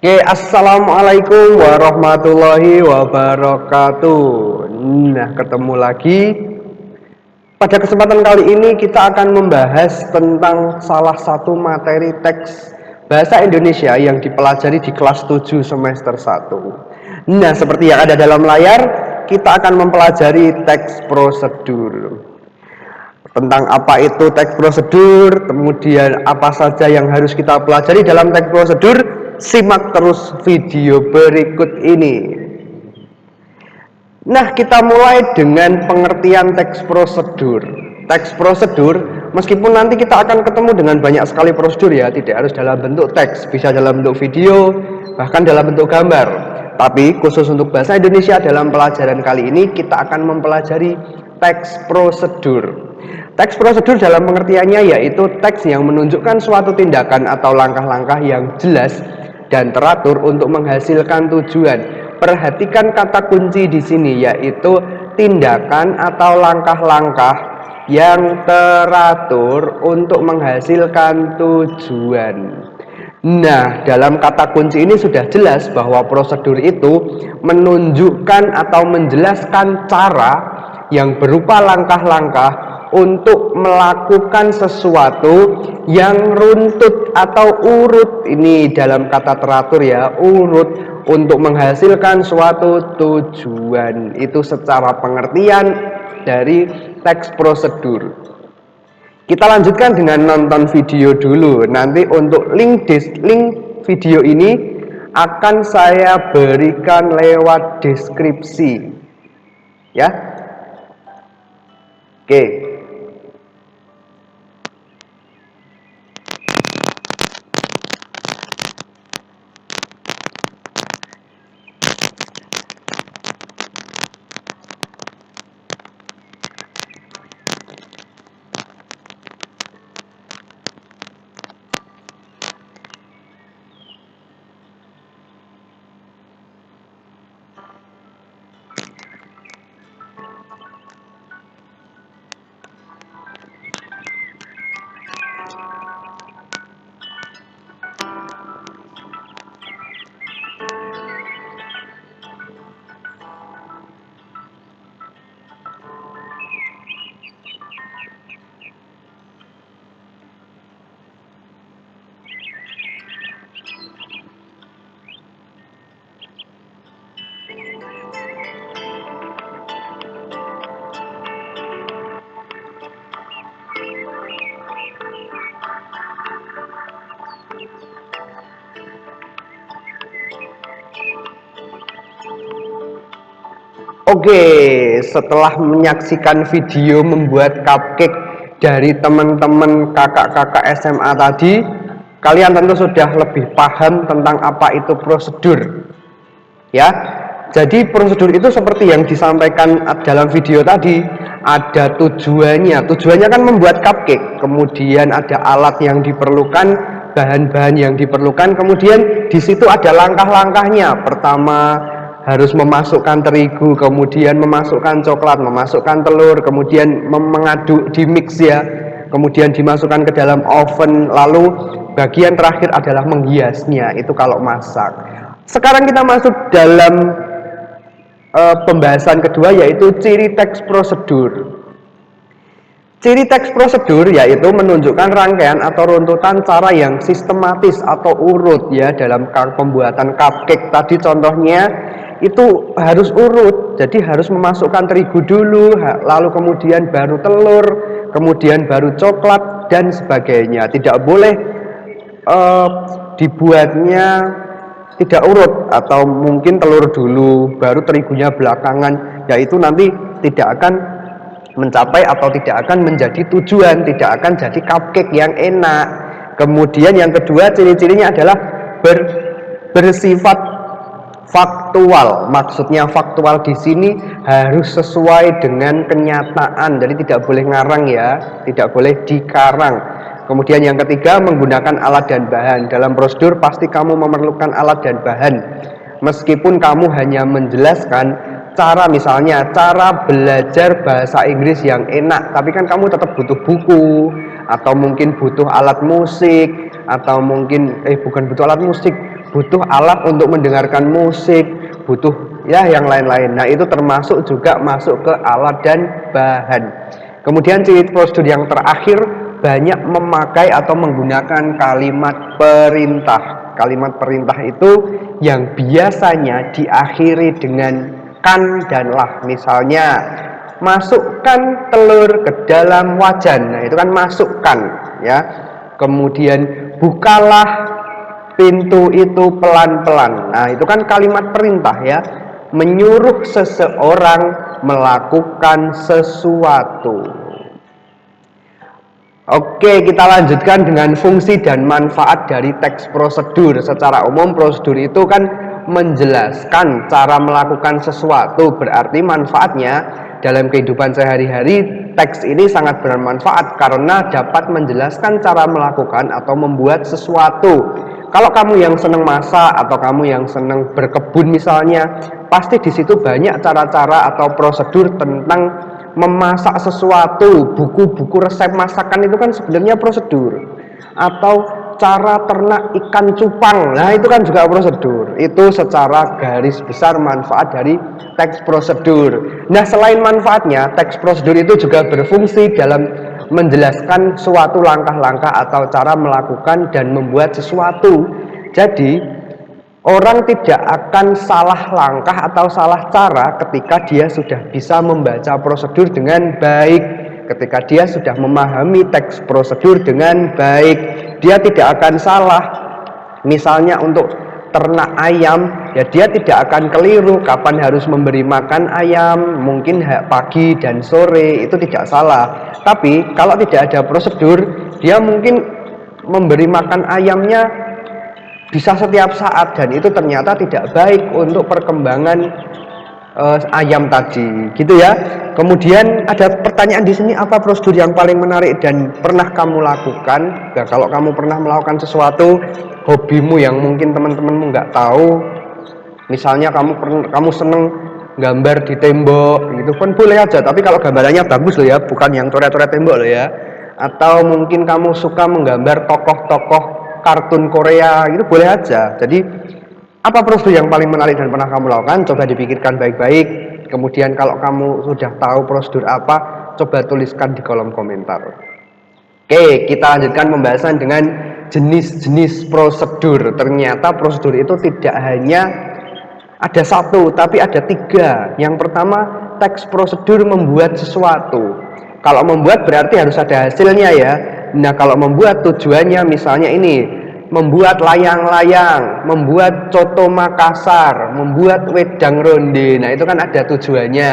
Oke, assalamualaikum warahmatullahi wabarakatuh. Nah, ketemu lagi. Pada kesempatan kali ini kita akan membahas tentang salah satu materi teks bahasa Indonesia yang dipelajari di kelas 7 semester 1. Nah, seperti yang ada dalam layar, kita akan mempelajari teks prosedur. Tentang apa itu teks prosedur, kemudian apa saja yang harus kita pelajari dalam teks prosedur, simak terus video berikut ini. Nah, kita mulai dengan pengertian teks prosedur. Teks prosedur, meskipun nanti kita akan ketemu dengan banyak sekali prosedur ya, tidak harus dalam bentuk teks, bisa dalam bentuk video, bahkan dalam bentuk gambar. Tapi khusus untuk bahasa Indonesia dalam pelajaran kali ini kita akan mempelajari teks prosedur. Teks prosedur dalam pengertiannya yaitu teks yang menunjukkan suatu tindakan atau langkah-langkah yang jelas dan teratur untuk menghasilkan tujuan. Perhatikan kata kunci di sini yaitu tindakan atau langkah-langkah yang teratur untuk menghasilkan tujuan. Nah, dalam kata kunci ini sudah jelas bahwa prosedur itu menunjukkan atau menjelaskan cara yang berupa langkah-langkah untuk melakukan sesuatu yang runtut atau urut. Ini dalam kata teratur ya, urut untuk menghasilkan suatu tujuan. Itu secara pengertian dari teks prosedur. Kita lanjutkan dengan nonton video dulu. Nanti untuk link video ini akan saya berikan lewat deskripsi. Ya. Oke. Oke, setelah menyaksikan video membuat cupcake dari teman-teman kakak-kakak SMA tadi, kalian tentu sudah lebih paham tentang apa itu prosedur. Ya, jadi prosedur itu seperti yang disampaikan dalam video tadi, ada tujuannya. Tujuannya kan membuat cupcake, kemudian ada alat yang diperlukan, bahan-bahan yang diperlukan, kemudian di situ ada langkah-langkahnya. Pertama, harus memasukkan terigu, kemudian memasukkan coklat, memasukkan telur, kemudian mengaduk di mix ya, kemudian dimasukkan ke dalam oven, lalu bagian terakhir adalah menghiasnya, itu kalau masak. Sekarang kita masuk dalam pembahasan kedua yaitu ciri teks prosedur. Ciri teks prosedur yaitu menunjukkan rangkaian atau runtutan cara yang sistematis atau urut ya. Dalam pembuatan cupcake tadi contohnya itu harus urut, jadi harus memasukkan terigu dulu, lalu kemudian baru telur, kemudian baru coklat dan sebagainya. Tidak boleh dibuatnya tidak urut, atau mungkin telur dulu baru terigunya belakangan, yaitu nanti tidak akan mencapai atau tidak akan menjadi tujuan, tidak akan jadi cupcake yang enak. Kemudian yang kedua, ciri-cirinya adalah bersifat faktual. Maksudnya faktual di sini harus sesuai dengan kenyataan, jadi tidak boleh ngarang ya, tidak boleh dikarang. Kemudian yang ketiga, menggunakan alat dan bahan. Dalam prosedur pasti kamu memerlukan alat dan bahan. Meskipun kamu hanya menjelaskan cara, misalnya cara belajar bahasa Inggris yang enak, tapi kan kamu tetap butuh buku, atau mungkin butuh alat musik, atau mungkin bukan butuh alat musik, butuh alat untuk mendengarkan musik, butuh ya yang lain-lain. Nah, itu termasuk juga masuk ke alat dan bahan. Kemudian ciri prosedur yang terakhir, banyak memakai atau menggunakan kalimat perintah. Kalimat perintah itu yang biasanya diakhiri dengan kan dan lah. Misalnya, masukkan telur ke dalam wajan. Nah, itu kan masukkan ya. Kemudian bukalah pintu itu pelan-pelan. Nah, itu kan kalimat perintah ya. Menyuruh seseorang melakukan sesuatu. Oke, kita lanjutkan dengan fungsi dan manfaat dari teks prosedur. Secara umum, prosedur itu kan menjelaskan cara melakukan sesuatu. Berarti manfaatnya dalam kehidupan sehari-hari, teks ini sangat bermanfaat karena dapat menjelaskan cara melakukan atau membuat sesuatu. Kalau kamu yang senang masak atau kamu yang senang berkebun misalnya, pasti di situ banyak cara-cara atau prosedur tentang memasak sesuatu. Buku-buku resep masakan itu kan sebenarnya prosedur. Atau cara ternak ikan cupang, nah itu kan juga prosedur. Itu secara garis besar manfaat dari teks prosedur. Nah, selain manfaatnya, teks prosedur itu juga berfungsi dalam menjelaskan suatu langkah-langkah atau cara melakukan dan membuat sesuatu. Jadi orang tidak akan salah langkah atau salah cara ketika dia sudah bisa membaca prosedur dengan baik, ketika dia sudah memahami teks prosedur dengan baik. Dia tidak akan salah. Misalnya untuk ternak ayam, ya dia tidak akan keliru kapan harus memberi makan ayam, mungkin pagi dan sore, itu tidak salah. Tapi kalau tidak ada prosedur, dia mungkin memberi makan ayamnya bisa setiap saat, dan itu ternyata tidak baik untuk perkembangan ayam tadi, gitu ya. Kemudian ada pertanyaan di sini, apa prosedur yang paling menarik dan pernah kamu lakukan? Nah, kalau kamu pernah melakukan sesuatu, hobimu yang mungkin teman-temanmu nggak tahu, misalnya kamu seneng gambar di tembok, gitu kan boleh aja. Tapi kalau gambarannya bagus loh ya, bukan yang coret-coret tembok loh ya. Atau mungkin kamu suka menggambar tokoh-tokoh kartun Korea, itu boleh aja. Jadi apa prosedur yang paling menarik dan pernah kamu lakukan? Coba dipikirkan baik-baik. Kemudian kalau kamu sudah tahu prosedur apa, coba tuliskan di kolom komentar. Oke, kita lanjutkan pembahasan dengan jenis-jenis prosedur. Ternyata prosedur itu tidak hanya ada satu, tapi ada tiga. Yang pertama, teks prosedur membuat sesuatu. Kalau membuat berarti harus ada hasilnya ya. Nah, kalau membuat tujuannya misalnya ini, membuat layang-layang, membuat coto Makassar, membuat wedang ronde. Nah, itu kan ada tujuannya.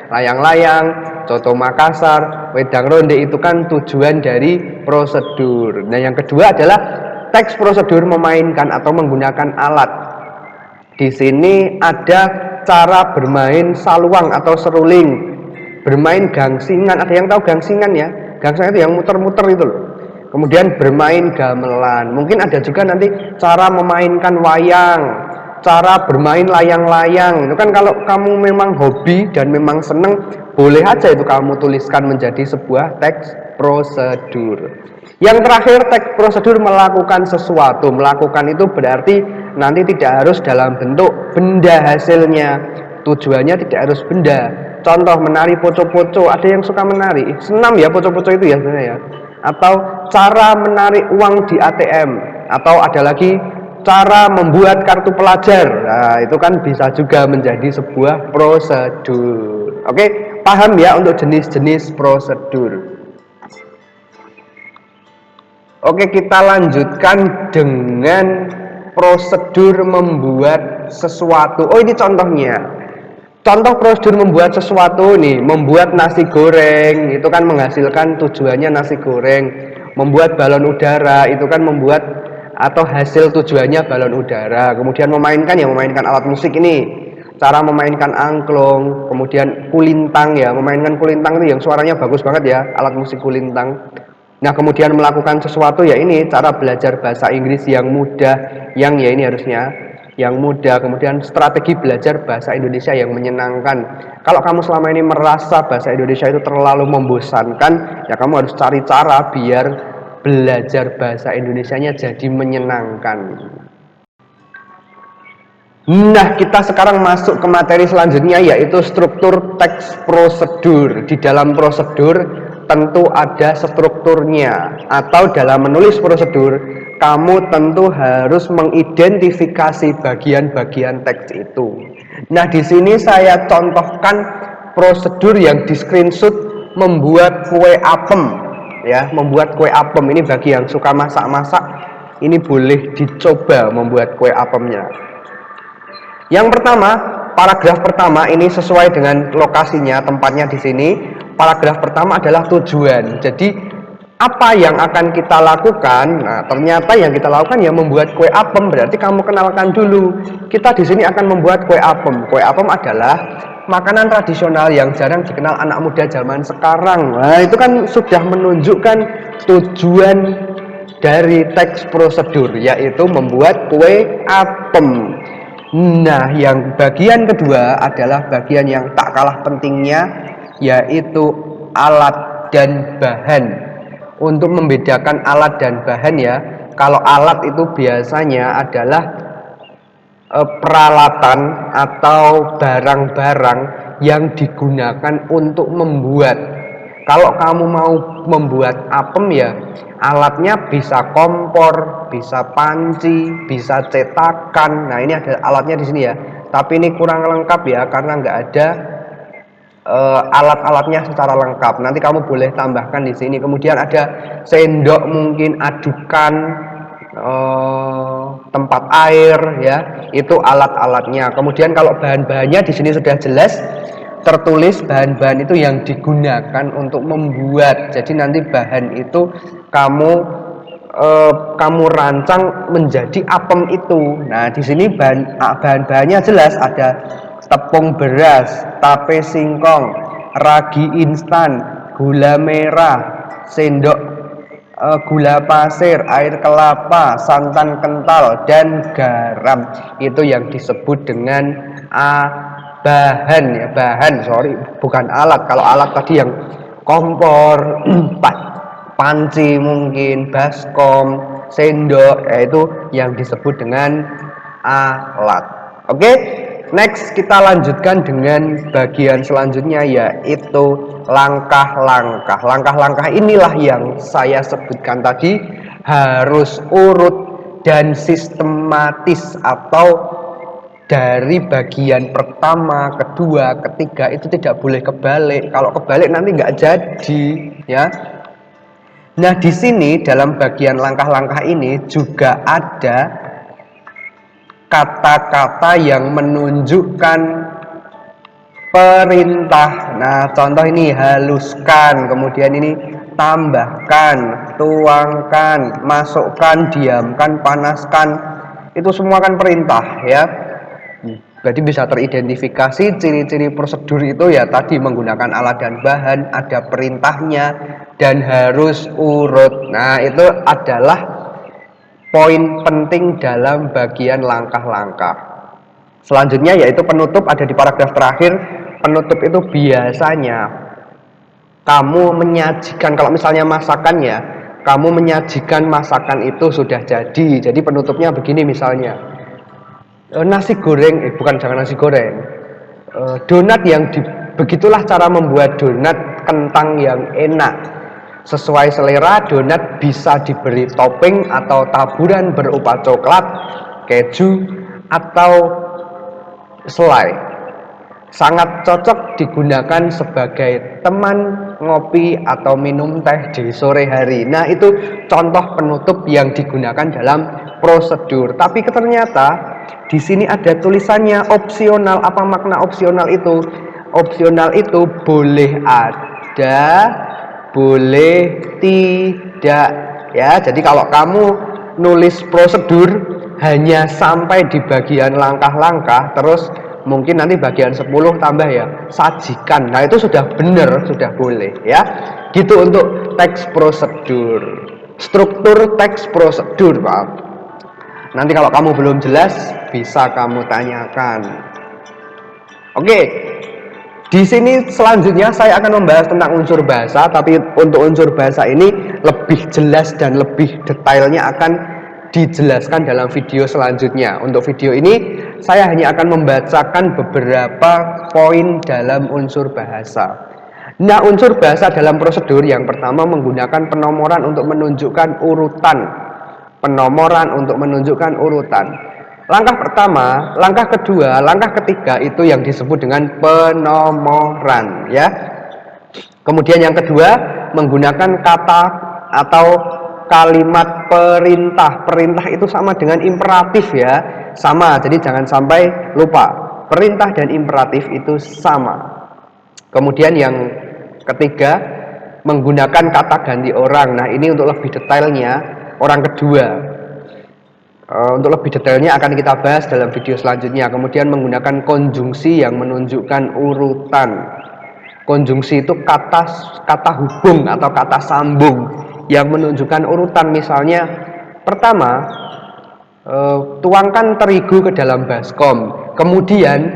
Layang-layang, coto Makassar, wedang ronde itu kan tujuan dari prosedur. Nah, yang kedua adalah teks prosedur memainkan atau menggunakan alat. Di sini ada cara bermain saluang atau seruling, bermain gangsingan. Ada yang tahu gangsingan ya? Gangsingan itu yang muter-muter itu loh. Kemudian bermain gamelan. Mungkin ada juga nanti cara memainkan wayang, cara bermain layang-layang. Itu kan kalau kamu memang hobi dan memang seneng, boleh aja itu kamu tuliskan menjadi sebuah teks prosedur. Yang terakhir, teks prosedur melakukan sesuatu. Melakukan itu berarti nanti tidak harus dalam bentuk benda hasilnya. Tujuannya tidak harus benda. Contoh menari poco-poco, ada yang suka menari, senam ya poco-poco itu ya sebenarnya ya. Atau cara menarik uang di ATM, atau ada lagi cara membuat kartu pelajar. Nah, itu kan bisa juga menjadi sebuah prosedur. Oke, paham ya untuk jenis-jenis prosedur. Oke, kita lanjutkan dengan prosedur membuat sesuatu. Oh, ini contohnya. Contoh prosedur membuat sesuatu nih, membuat nasi goreng, itu kan menghasilkan tujuannya nasi goreng. Membuat balon udara, itu kan membuat atau hasil tujuannya balon udara. Kemudian memainkan ya, memainkan alat musik ini. Cara memainkan angklung, kemudian kulintang ya, memainkan kulintang itu yang suaranya bagus banget ya, alat musik kulintang. Nah, kemudian melakukan sesuatu ya ini, cara belajar bahasa Inggris yang mudah, yang ya ini harusnya yang mudah. Kemudian strategi belajar bahasa Indonesia yang menyenangkan. Kalau kamu selama ini merasa bahasa Indonesia itu terlalu membosankan, ya kamu harus cari cara biar belajar bahasa Indonesianya jadi menyenangkan. Nah, kita sekarang masuk ke materi selanjutnya, yaitu struktur teks prosedur. Di dalam prosedur tentu ada strukturnya, atau dalam menulis prosedur kamu tentu harus mengidentifikasi bagian-bagian teks itu. Nah, di sini saya contohkan prosedur yang di screenshot membuat kue apem, ya, membuat kue apem. Ini bagi yang suka masak-masak, ini boleh dicoba membuat kue apemnya. Yang pertama, paragraf pertama ini sesuai dengan lokasinya, tempatnya di sini. Paragraf pertama adalah tujuan. Jadi apa yang akan kita lakukan? Nah, ternyata yang kita lakukan ya membuat kue apem. Berarti kamu kenalkan dulu. Kita di sini akan membuat kue apem. Kue apem adalah makanan tradisional yang jarang dikenal anak muda zaman sekarang. Nah, itu kan sudah menunjukkan tujuan dari teks prosedur, yaitu membuat kue apem. Nah, yang bagian kedua adalah bagian yang tak kalah pentingnya, yaitu alat dan bahan. Untuk membedakan alat dan bahan, ya, kalau alat itu biasanya adalah peralatan atau barang-barang yang digunakan untuk membuat. Kalau kamu mau membuat apem, ya alatnya bisa kompor, bisa panci, bisa cetakan. Nah, ini ada alatnya di sini ya. Tapi ini kurang lengkap ya, karena nggak ada alat-alatnya secara lengkap. Nanti kamu boleh tambahkan di sini. Kemudian ada sendok, mungkin adukan, tempat air, ya, itu alat-alatnya. Kemudian kalau bahan-bahannya di sini sudah jelas tertulis bahan-bahan itu yang digunakan untuk membuat. Jadi nanti bahan itu kamu rancang menjadi apem itu. Nah, di sini bahan-bahannya jelas, ada tepung beras, tape singkong, ragi instan, gula merah, sendok gula pasir, air kelapa, santan kental, dan garam. Itu yang disebut dengan bahan, ya, bukan alat. Kalau alat tadi yang kompor, panci, mungkin baskom, sendok, yaitu yang disebut dengan alat. Oke, next kita lanjutkan dengan bagian selanjutnya, yaitu langkah-langkah. Langkah-langkah inilah yang saya sebutkan tadi, harus urut dan sistematis, atau dari bagian pertama, kedua, ketiga itu tidak boleh kebalik. Kalau kebalik nanti nggak jadi, ya. Nah, di sini dalam bagian langkah-langkah ini juga ada kata-kata yang menunjukkan perintah. Nah, contoh ini haluskan, kemudian ini tambahkan, tuangkan, masukkan, diamkan, panaskan. Itu semua kan perintah, ya. Berarti bisa teridentifikasi ciri-ciri prosedur itu, ya tadi menggunakan alat dan bahan, ada perintahnya, dan harus urut. Nah, itu adalah poin penting dalam bagian langkah-langkah. Selanjutnya yaitu penutup, ada di paragraf terakhir. Penutup itu biasanya kamu menyajikan, kalau misalnya masakan, ya, kamu menyajikan masakan itu sudah jadi. Jadi penutupnya begini misalnya. Nasi goreng, jangan nasi goreng, donat begitulah cara membuat donat kentang yang enak. Sesuai selera, donat bisa diberi topping atau taburan berupa coklat, keju, atau selai. Sangat cocok digunakan sebagai teman ngopi atau minum teh di sore hari. Nah, itu contoh penutup yang digunakan dalam prosedur. Tapi ternyata di sini ada tulisannya opsional. Apa makna opsional itu? Opsional itu boleh ada, boleh tidak, ya. Jadi kalau kamu nulis prosedur hanya sampai di bagian langkah-langkah, terus mungkin nanti bagian 10 tambah ya sajikan, nah itu sudah benar, sudah boleh, ya. Gitu untuk teks prosedur, struktur teks prosedur, Pak. Nanti kalau kamu belum jelas bisa kamu tanyakan. Oke, di sini selanjutnya saya akan membahas tentang unsur bahasa, tapi untuk unsur bahasa ini lebih jelas dan lebih detailnya akan dijelaskan dalam video selanjutnya. Untuk video ini saya hanya akan membacakan beberapa poin dalam unsur bahasa. Nah, unsur bahasa dalam prosedur yang pertama menggunakan penomoran untuk menunjukkan urutan. Penomoran untuk menunjukkan urutan. Langkah pertama, langkah kedua, langkah ketiga itu yang disebut dengan penomoran, ya. Kemudian yang kedua, menggunakan kata atau kalimat perintah. Perintah itu sama dengan imperatif, ya. Sama, jadi jangan sampai lupa. Perintah dan imperatif itu sama. Kemudian yang ketiga, menggunakan kata ganti orang. Nah, ini untuk lebih detailnya orang kedua. Untuk lebih detailnya akan kita bahas dalam video selanjutnya. Kemudian menggunakan konjungsi yang menunjukkan urutan. Konjungsi itu kata hubung atau kata sambung yang menunjukkan urutan. Misalnya, pertama, tuangkan terigu ke dalam baskom. Kemudian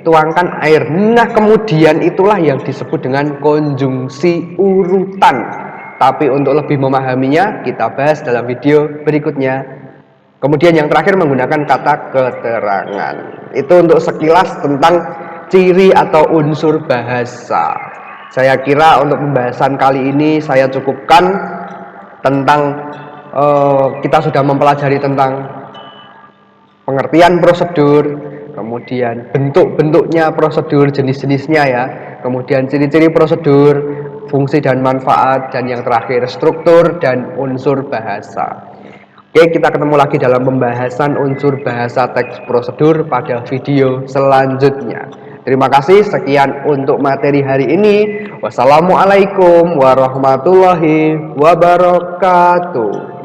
tuangkan air. Nah, kemudian itulah yang disebut dengan konjungsi urutan. Tapi untuk lebih memahaminya, kita bahas dalam video berikutnya. Kemudian yang terakhir menggunakan kata keterangan. Itu untuk sekilas tentang ciri atau unsur bahasa. Saya kira untuk pembahasan kali ini saya cukupkan tentang kita sudah mempelajari tentang pengertian prosedur, kemudian bentuk-bentuknya prosedur, jenis-jenisnya ya, kemudian ciri-ciri prosedur, fungsi dan manfaat, dan yang terakhir struktur dan unsur bahasa. Oke, kita ketemu lagi dalam pembahasan unsur bahasa teks prosedur pada video selanjutnya. Terima kasih, sekian untuk materi hari ini. Wassalamualaikum warahmatullahi wabarakatuh.